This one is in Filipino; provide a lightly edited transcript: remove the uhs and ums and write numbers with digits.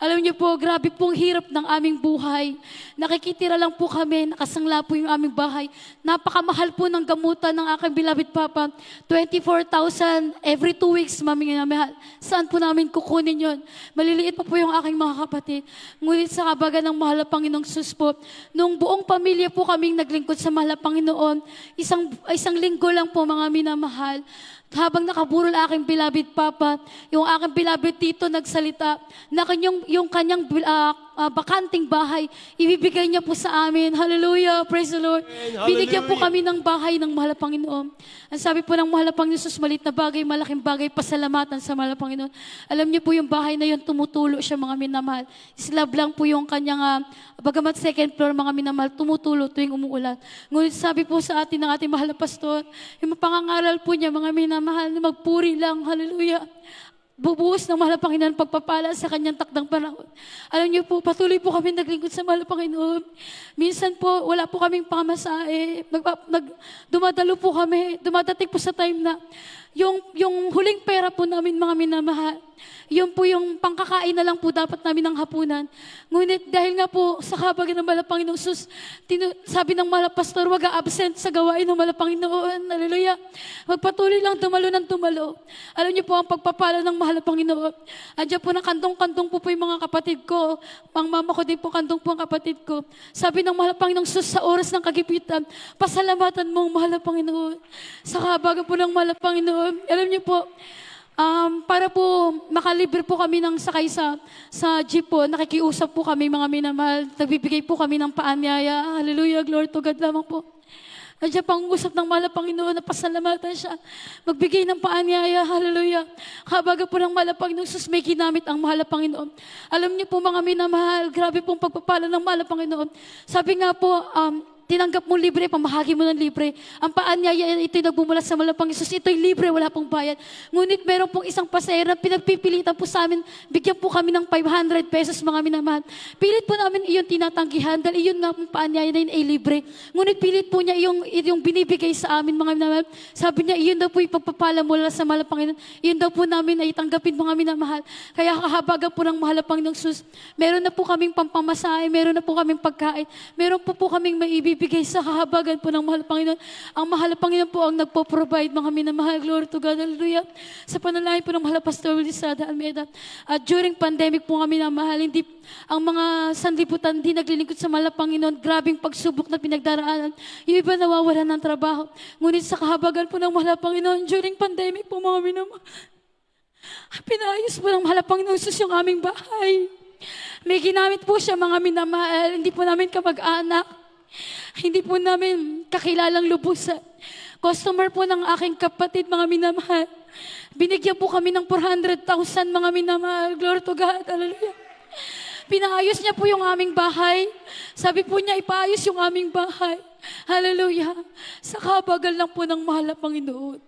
Alam niyo po, grabe pong hirap ng aming buhay. Nakikitira lang po kami, nakasangla po yung aming bahay. Napakamahal po ng gamutan ng aking beloved Papa. 24,000 every 2 weeks, mami nga mahal. Saan po namin kukunin yon? Maliliit pa po yung aking mga kapatid. Ngunit sa kabagan ng mahal na Panginoong Sus po, nung buong pamilya po kaming naglingkod sa mahal na Panginoon, isang linggo lang po mga minamahal. Habang nakaburol aking beloved Papa, yung aking beloved Tito nagsalita na yung kanyang bakanting bahay, ibibigay niya po sa amin. Hallelujah, praise the Lord. Amen. Binigyan po Hallelujah. kami ng bahay ng mahal na Panginoon. Ang sabi po ng mahal na Panginoon, sus, malit na bagay, malaking bagay, pasalamatan sa mahal na Panginoon. Alam niyo po yung bahay na yun, tumutulo siya mga minamahal. Slab lang po yung kanyang, bagamat second floor mga minamahal, tumutulo tuwing umuulan. Ngunit sabi po sa atin ng ating mahal na pastor, yung pangangaral po niya mga minamahal, na magpuri lang, hallelujah. Bubuhos ng mahal na Panginoon pagpapala sa kanyang takdang panahon. Alam niyo po, patuloy po kami naglingkod sa mahal na Panginoon. Minsan po, wala po kaming pamasahe. Dumadalo po kami, dumadating po sa time na yung huling pera po namin mga minamahal, yun po yung pangkakain na lang po dapat namin ng hapunan. Ngunit dahil nga po sa kabagan ng mahal na Panginoong Sus, sabi ng mahal na pastor, wag absent sa gawain ng mahal na Panginoon. Hallelujah. Magpatuloy lang tumalo ng tumalo. Alam niyo po ang pagpapala ng mahal na Panginoon. Andiyan po na kantong-kantong po yung mga kapatid ko. Ang mama ko din po, kantong po ang kapatid ko. Sabi ng mahal na Panginoong Sus, sa oras ng kagipitan, pasalamatan mo ang mahal na Panginoon. Sa kabagan po ng mahal na Panginoon. Alam niyo po, para po makalibre po kami ng sakay sa jeep po, nakikiusap po kami mga minamahal. Nagbibigay po kami ng paanyaya. Hallelujah, glory to God lamang po. Nandiyan pang usap ng mahal na Panginoon na pasalamatan siya. Magbigay ng paanyaya, hallelujah. Kabaga po ng mahal na Panginoon, sus, may ginamit ang mahal na Panginoon. Alam niyo po mga minamahal, grabe pong pagpapala ng mahal na Panginoon. Sabi nga po, tinanggap mo libre, pamahagi mo ng libre. Ang paanyaya, ito'y nagbumula sa mahal na Panginoon. Sus, ito'y libre, wala pong bayad. Ngunit meron pong isang pasahero na pinagpipilitan po sa amin, bigyan po kami ng 500 pesos mga minamahal. Pilit po namin iyon tinatanggihan dahil iyon nga pong paanyaya na yun ay libre. Ngunit pilit po niya yung binibigay sa amin mga minamahal. Sabi niya, iyon daw po ipagpapala mula sa mahal na Panginoon. Iyon daw po namin ay tanggapin mga minamahal. Kaya kahabagan po ng mahal na Panginoong Sus, meron na po kaming pampamasahe, meron na po kaming pagkain, meron po kaming maibibigay sa kahabagan po ng mahal na Panginoon. Ang mahal na Panginoon po ang nagpo-provide mga minamahal. Glory to God, hallelujah. Sa panalangin po ng mahal na Pastor Lisada Almeida. At during pandemic po kami na mahal, hindi ang mga sanlibutan di naglilingkod sa mahal na Panginoon. Grabing pagsubok na pinagdaraanan. Yung iba nawawalan ng trabaho. Ngunit sa kahabagan po ng mahal na Panginoon, during pandemic po mga minamahal, pinayos po ng mahal na Panginoon sus yung aming bahay. May ginamit po siya mga minamahal. Hindi po namin kamag-anak. Hindi po namin kakilalang lubusan. Customer po ng aking kapatid, mga minamahal. Binigyan po kami ng 400,000 mga minamahal. Glory to God. Hallelujah. Pinaayos niya po yung aming bahay. Sabi po niya, ipaayos yung aming bahay. Hallelujah. Sa kabagal lang po ng mahal na Panginoon.